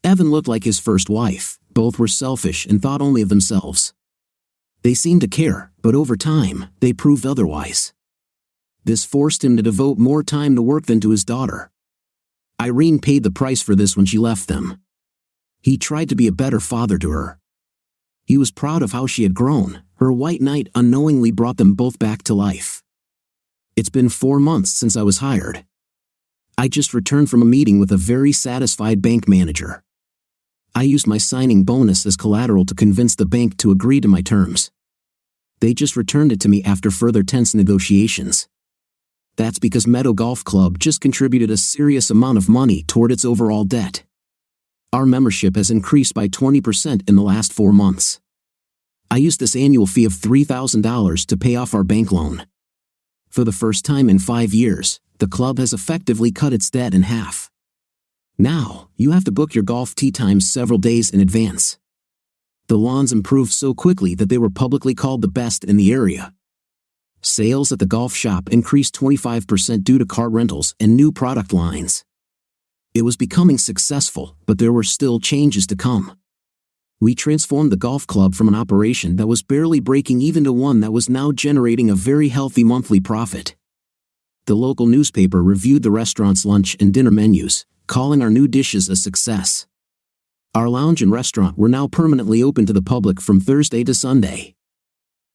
Evan looked like his first wife. Both were selfish and thought only of themselves. They seemed to care, but over time, they proved otherwise. This forced him to devote more time to work than to his daughter. Irene paid the price for this when she left them. He tried to be a better father to her. He was proud of how she had grown. Her white knight unknowingly brought them both back to life. It's been 4 months since I was hired. I just returned from a meeting with a very satisfied bank manager. I used my signing bonus as collateral to convince the bank to agree to my terms. They just returned it to me after further tense negotiations. That's because Meadow Golf Club just contributed a serious amount of money toward its overall debt. Our membership has increased by 20% in the last 4 months. I used this annual fee of $3,000 to pay off our bank loan. For the first time in 5 years, the club has effectively cut its debt in half. Now, you have to book your golf tee times several days in advance. The lawns improved so quickly that they were publicly called the best in the area. Sales at the golf shop increased 25% due to car rentals and new product lines. It was becoming successful, but there were still changes to come. We transformed the golf club from an operation that was barely breaking even to one that was now generating a very healthy monthly profit. The local newspaper reviewed the restaurant's lunch and dinner menus, calling our new dishes a success. Our lounge and restaurant were now permanently open to the public from Thursday to Sunday.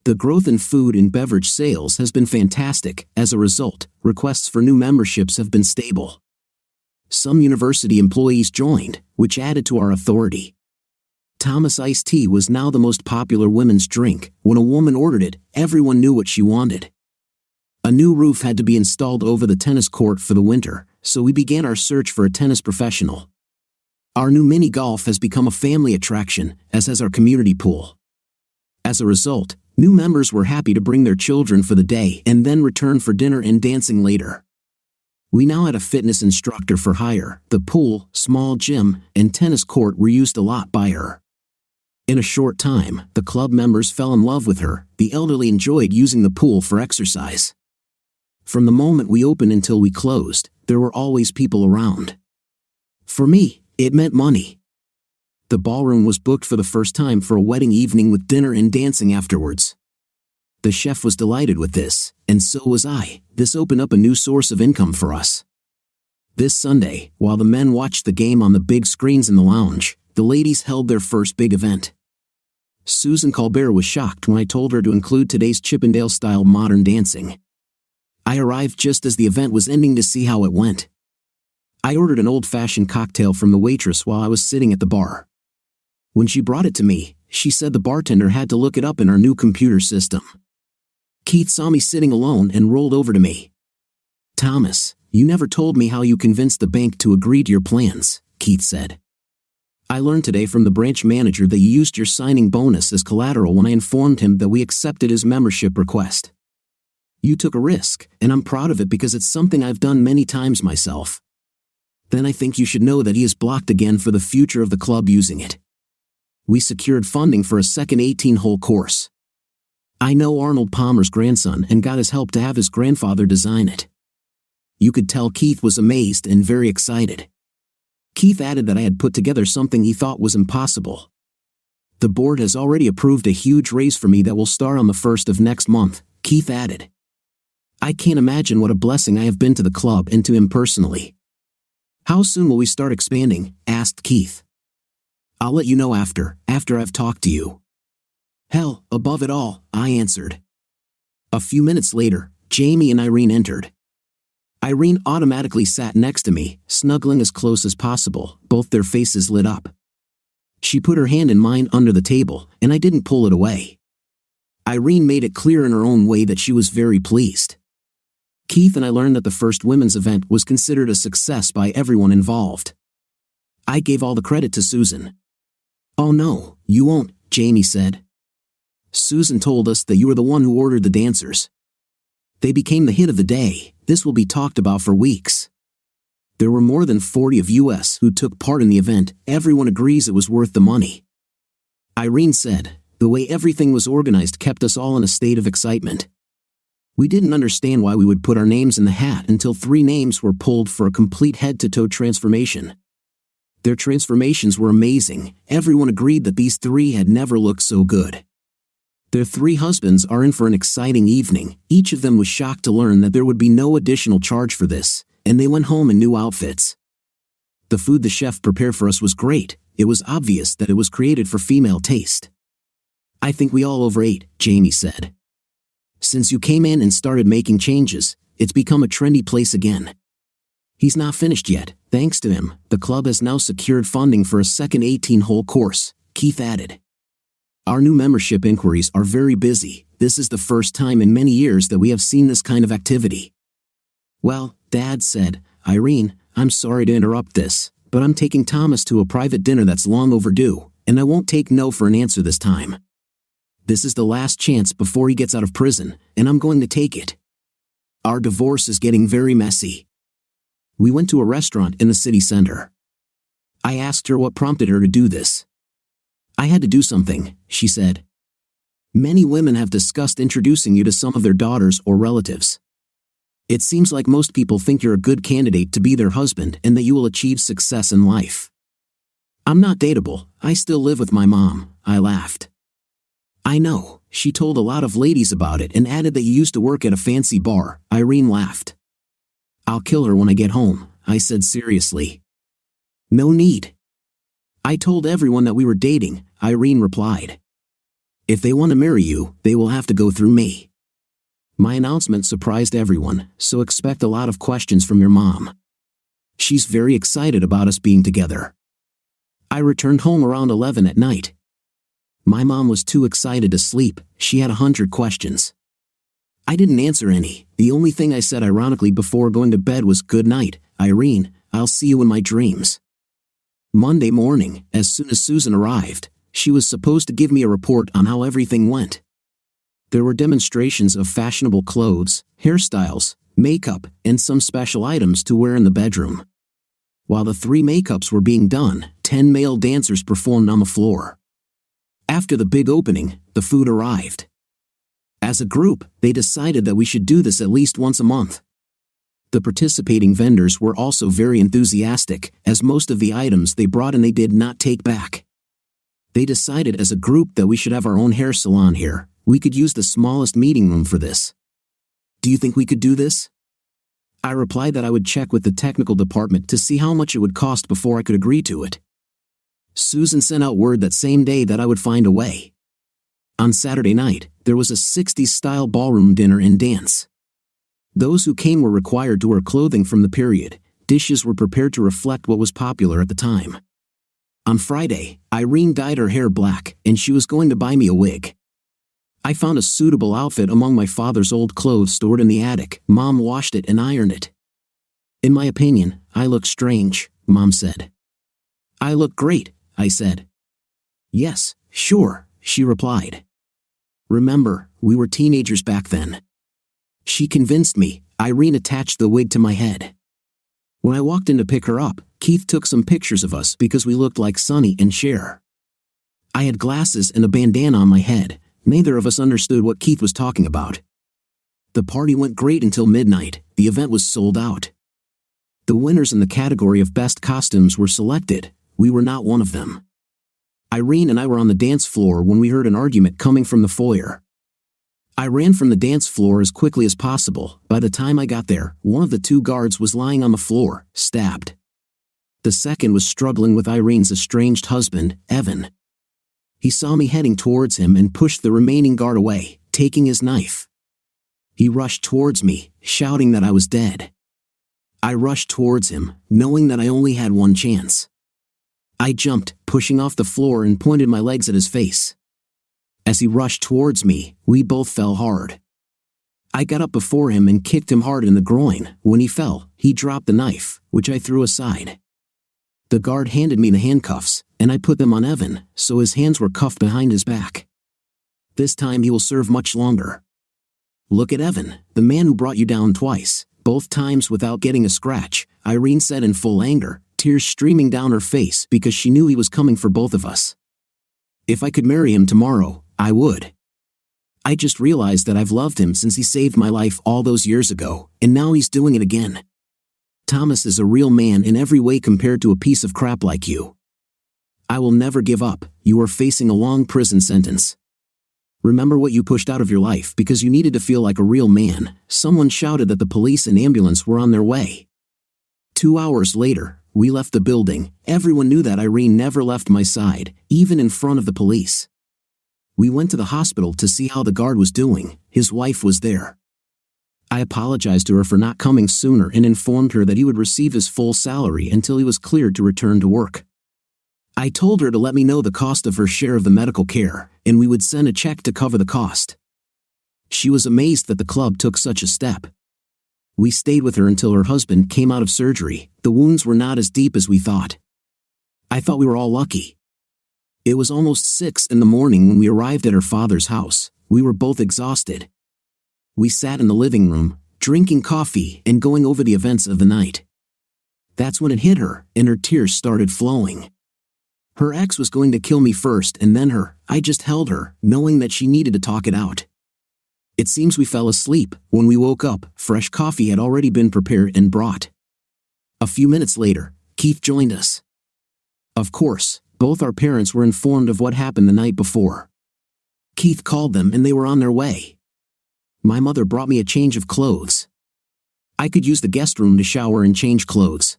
The growth in food and beverage sales has been fantastic. As a result, requests for new memberships have been stable. Some university employees joined, which added to our authority. Thomas iced tea was now the most popular women's drink. When a woman ordered it, everyone knew what she wanted. A new roof had to be installed over the tennis court for the winter, so we began our search for a tennis professional. Our new mini golf has become a family attraction, as has our community pool. As a result, new members were happy to bring their children for the day and then return for dinner and dancing later. We now had a fitness instructor for hire. The pool, small gym, and tennis court were used a lot by her. In a short time, the club members fell in love with her. The elderly enjoyed using the pool for exercise. From the moment we opened until we closed, there were always people around. For me, it meant money. The ballroom was booked for the first time for a wedding evening with dinner and dancing afterwards. The chef was delighted with this, and so was I. This opened up a new source of income for us. This Sunday, while the men watched the game on the big screens in the lounge, the ladies held their first big event. Susan Colbert was shocked when I told her to include today's Chippendale-style modern dancing. I arrived just as the event was ending to see how it went. I ordered an old-fashioned cocktail from the waitress while I was sitting at the bar. When she brought it to me, she said the bartender had to look it up in our new computer system. Keith saw me sitting alone and rolled over to me. "Thomas, you never told me how you convinced the bank to agree to your plans," Keith said. "I learned today from the branch manager that you used your signing bonus as collateral when I informed him that we accepted his membership request. You took a risk, and I'm proud of it because it's something I've done many times myself. Then I think you should know that he is blocked again for the future of the club using it. We secured funding for a second 18-hole course. I know Arnold Palmer's grandson and got his help to have his grandfather design it." You could tell Keith was amazed and very excited. Keith added that I had put together something he thought was impossible. "The board has already approved a huge raise for me that will start on the 1st of next month," Keith added. "I can't imagine what a blessing I have been to the club and to him personally." "How soon will we start expanding?" asked Keith. "I'll let you know after I've talked to you." "Hell, above it all," I answered. A few minutes later, Jamie and Irene entered. Irene automatically sat next to me, snuggling as close as possible, both their faces lit up. She put her hand in mine under the table, and I didn't pull it away. Irene made it clear in her own way that she was very pleased. Keith and I learned that the first women's event was considered a success by everyone involved. I gave all the credit to Susan. "Oh no, you won't," Jamie said. "Susan told us that you were the one who ordered the dancers. They became the hit of the day. This will be talked about for weeks." There were more than 40 of us who took part in the event. Everyone agrees it was worth the money. Irene said, "The way everything was organized kept us all in a state of excitement. We didn't understand why we would put our names in the hat until 3 names were pulled for a complete head-to-toe transformation. Their transformations were amazing. Everyone agreed that these three had never looked so good. Their three husbands are in for an exciting evening. Each of them was shocked to learn that there would be no additional charge for this, and they went home in new outfits. The food the chef prepared for us was great. It was obvious that it was created for female taste. "I think we all overate," Jamie said. "Since you came in and started making changes, it's become a trendy place again." "He's not finished yet. Thanks to him, the club has now secured funding for a second 18-hole course," Keith added. "Our new membership inquiries are very busy. This is the first time in many years that we have seen this kind of activity." "Well," Dad said, "Irene, I'm sorry to interrupt this, but I'm taking Thomas to a private dinner that's long overdue, and I won't take no for an answer this time. This is the last chance before he gets out of prison, and I'm going to take it. Our divorce is getting very messy." We went to a restaurant in the city center. I asked her what prompted her to do this. "I had to do something," she said. "Many women have discussed introducing you to some of their daughters or relatives. It seems like most people think you're a good candidate to be their husband and that you will achieve success in life. I'm not dateable. I still live with my mom," I laughed. "I know," she told a lot of ladies about it and added that you used to work at a fancy bar. Irene laughed. "I'll kill her when I get home," I said seriously. "No need." "I told everyone that we were dating," Irene replied. "If they want to marry you, they will have to go through me." My announcement surprised everyone, so expect a lot of questions from your mom. She's very excited about us being together. I returned home around 11 at night. My mom was too excited to sleep. She had 100 questions. I didn't answer any. The only thing I said ironically before going to bed was, "Good night, Irene, I'll see you in my dreams." Monday morning, as soon as Susan arrived, she was supposed to give me a report on how everything went. There were demonstrations of fashionable clothes, hairstyles, makeup, and some special items to wear in the bedroom. While the 3 makeups were being done, 10 male dancers performed on the floor. After the big opening, the food arrived. As a group, they decided that we should do this at least once a month. The participating vendors were also very enthusiastic, as most of the items they brought in they did not take back. They decided as a group that we should have our own hair salon here. We could use the smallest meeting room for this. "Do you think we could do this?" I replied that I would check with the technical department to see how much it would cost before I could agree to it. Susan sent out word that same day that I would find a way. On Saturday night, there was a 60s-style ballroom dinner and dance. Those who came were required to wear clothing from the period. Dishes were prepared to reflect what was popular at the time. On Friday, Irene dyed her hair black, and she was going to buy me a wig. I found a suitable outfit among my father's old clothes stored in the attic. Mom washed it and ironed it. "In my opinion, I look strange," Mom said. "I look great," I said. "Yes, sure," she replied. Remember, we were teenagers back then. She convinced me. Irene attached the wig to my head. When I walked in to pick her up, Keith took some pictures of us because we looked like Sonny and Cher. I had glasses and a bandana on my head. Neither of us understood what Keith was talking about. The party went great until midnight. The event was sold out. The winners in the category of best costumes were selected. We were not one of them. Irene and I were on the dance floor when we heard an argument coming from the foyer. I ran from the dance floor as quickly as possible. By the time I got there, one of the 2 guards was lying on the floor, stabbed. The second was struggling with Irene's estranged husband, Evan. He saw me heading towards him and pushed the remaining guard away, taking his knife. He rushed towards me, shouting that I was dead. I rushed towards him, knowing that I only had one chance. I jumped, pushing off the floor and pointed my legs at his face. As he rushed towards me, we both fell hard. I got up before him and kicked him hard in the groin. When he fell, he dropped the knife, which I threw aside. The guard handed me the handcuffs, and I put them on Evan, so his hands were cuffed behind his back. This time he will serve much longer. Look at Evan, the man who brought you down twice, both times without getting a scratch, Irene said in full anger, tears streaming down her face because she knew he was coming for both of us. If I could marry him tomorrow, I would. I just realized that I've loved him since he saved my life all those years ago, and now he's doing it again. Thomas is a real man in every way compared to a piece of crap like you. I will never give up. You are facing a long prison sentence. Remember what you pushed out of your life because you needed to feel like a real man. Someone shouted that the police and ambulance were on their way. 2 hours later, we left the building. Everyone knew that Irene never left my side, even in front of the police. We went to the hospital to see how the guard was doing. His wife was there. I apologized to her for not coming sooner and informed her that he would receive his full salary until he was cleared to return to work. I told her to let me know the cost of her share of the medical care, and we would send a check to cover the cost. She was amazed that the club took such a step. We stayed with her until her husband came out of surgery. The wounds were not as deep as we thought. I thought we were all lucky. It was almost 6 in the morning when we arrived at her father's house. We were both exhausted. We sat in the living room, drinking coffee and going over the events of the night. That's when it hit her, and her tears started flowing. Her ex was going to kill me first and then her. I just held her, knowing that she needed to talk it out. It seems we fell asleep. When we woke up, fresh coffee had already been prepared and brought. A few minutes later, Keith joined us. Of course, both our parents were informed of what happened the night before. Keith called them and they were on their way. My mother brought me a change of clothes. I could use the guest room to shower and change clothes.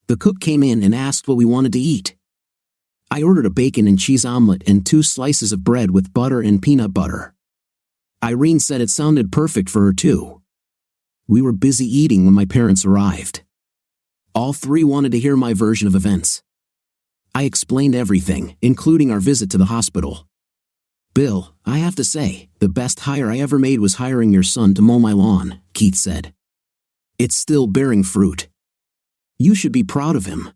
The cook came in and asked what we wanted to eat. I ordered a bacon and cheese omelet and 2 slices of bread with butter and peanut butter. Irene said it sounded perfect for her too. We were busy eating when my parents arrived. All 3 wanted to hear my version of events. I explained everything, including our visit to the hospital. Bill, I have to say, the best hire I ever made was hiring your son to mow my lawn, Keith said. It's still bearing fruit. You should be proud of him.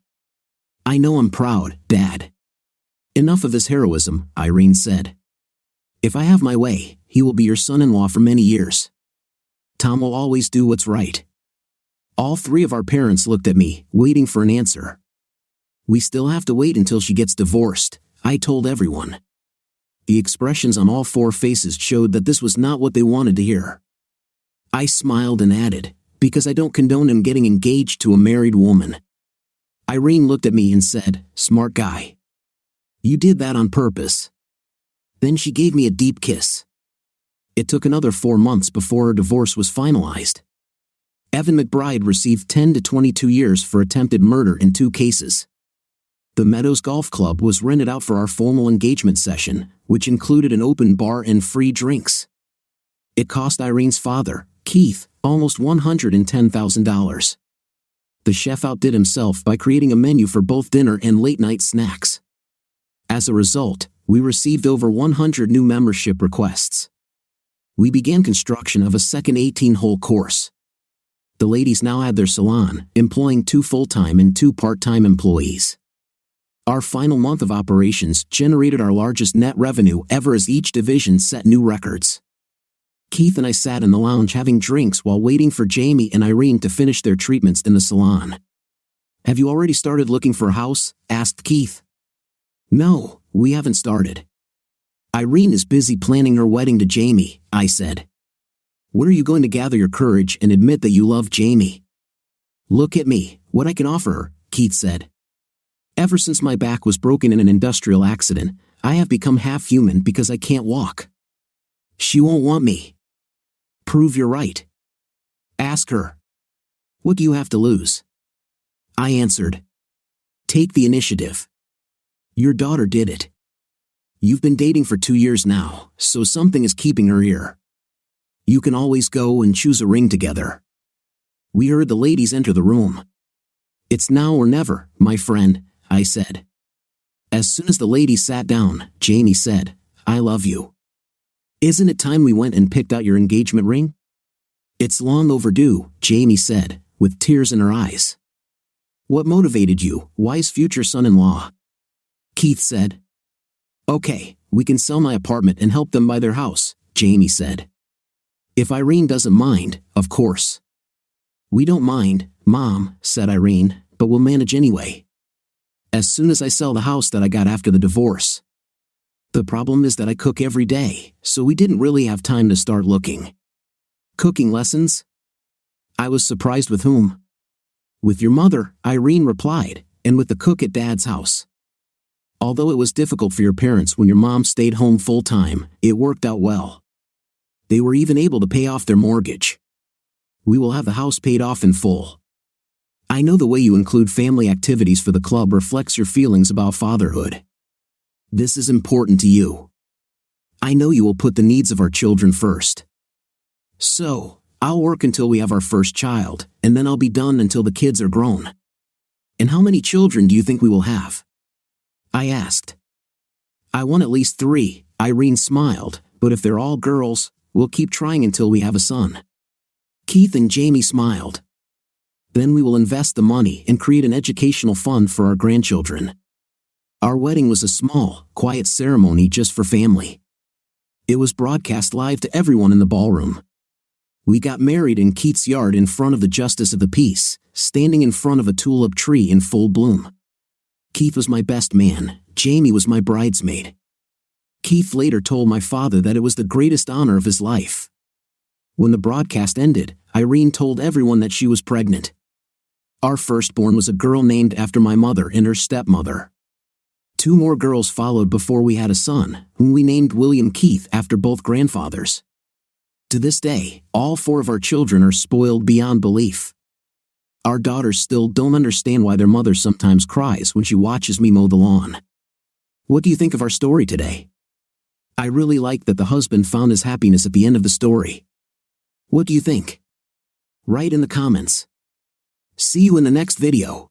I know I'm proud, Dad. Enough of this heroism, Irene said. If I have my way, he will be your son-in-law for many years. Tom will always do what's right. All 3 of our parents looked at me, waiting for an answer. We still have to wait until she gets divorced, I told everyone. The expressions on all 4 faces showed that this was not what they wanted to hear. I smiled and added, because I don't condone him getting engaged to a married woman. Irene looked at me and said, smart guy. You did that on purpose. Then she gave me a deep kiss. It took another 4 months before her divorce was finalized. Evan McBride received 10 to 22 years for attempted murder in 2 cases. The Meadows Golf Club was rented out for our formal engagement session, which included an open bar and free drinks. It cost Irene's father, Keith, almost $110,000. The chef outdid himself by creating a menu for both dinner and late-night snacks. As a result, we received over 100 new membership requests. We began construction of a second 18-hole course. The ladies now had their salon, employing 2 full-time and 2 part-time employees. Our final month of operations generated our largest net revenue ever as each division set new records. Keith and I sat in the lounge having drinks while waiting for Jamie and Irene to finish their treatments in the salon. Have you already started looking for a house? Asked Keith. No, we haven't started. Irene is busy planning her wedding to Jamie, I said. When are you going to gather your courage and admit that you love Jamie? Look at me, what I can offer her, Keith said. Ever since my back was broken in an industrial accident, I have become half human because I can't walk. She won't want me. Prove you're right. Ask her. What do you have to lose? I answered. Take the initiative. Your daughter did it. You've been dating for 2 years now, so something is keeping her here. You can always go and choose a ring together. We heard the ladies enter the room. It's now or never, my friend, I said. As soon as the ladies sat down, Jamie said, I love you. Isn't it time we went and picked out your engagement ring? It's long overdue, Jamie said, with tears in her eyes. What motivated you, wise future son-in-law? Keith said. Okay, we can sell my apartment and help them buy their house, Jamie said. If Irene doesn't mind, of course. We don't mind, Mom, said Irene, but we'll manage anyway. As soon as I sell the house that I got after the divorce. The problem is that I cook every day, so we didn't really have time to start looking. Cooking lessons? I was surprised with whom. With your mother, Irene replied, and with the cook at Dad's house. Although it was difficult for your parents when your mom stayed home full-time, it worked out well. They were even able to pay off their mortgage. We will have the house paid off in full. I know the way you include family activities for the club reflects your feelings about fatherhood. This is important to you. I know you will put the needs of our children first. So, I'll work until we have our first child, and then I'll be done until the kids are grown. And how many children do you think we will have? I asked. I want at least 3, Irene smiled, but if they're all girls, we'll keep trying until we have a son. Keith and Jamie smiled. Then we will invest the money and create an educational fund for our grandchildren. Our wedding was a small, quiet ceremony just for family. It was broadcast live to everyone in the ballroom. We got married in Keith's yard in front of the Justice of the Peace, standing in front of a tulip tree in full bloom. Keith was my best man, Jamie was my bridesmaid. Keith later told my father that it was the greatest honor of his life. When the broadcast ended, Irene told everyone that she was pregnant. Our firstborn was a girl named after my mother and her stepmother. 2 more girls followed before we had a son, whom we named William Keith after both grandfathers. To this day, all 4 of our children are spoiled beyond belief. Our daughters still don't understand why their mother sometimes cries when she watches me mow the lawn. What do you think of our story today? I really like that the husband found his happiness at the end of the story. What do you think? Write in the comments. See you in the next video.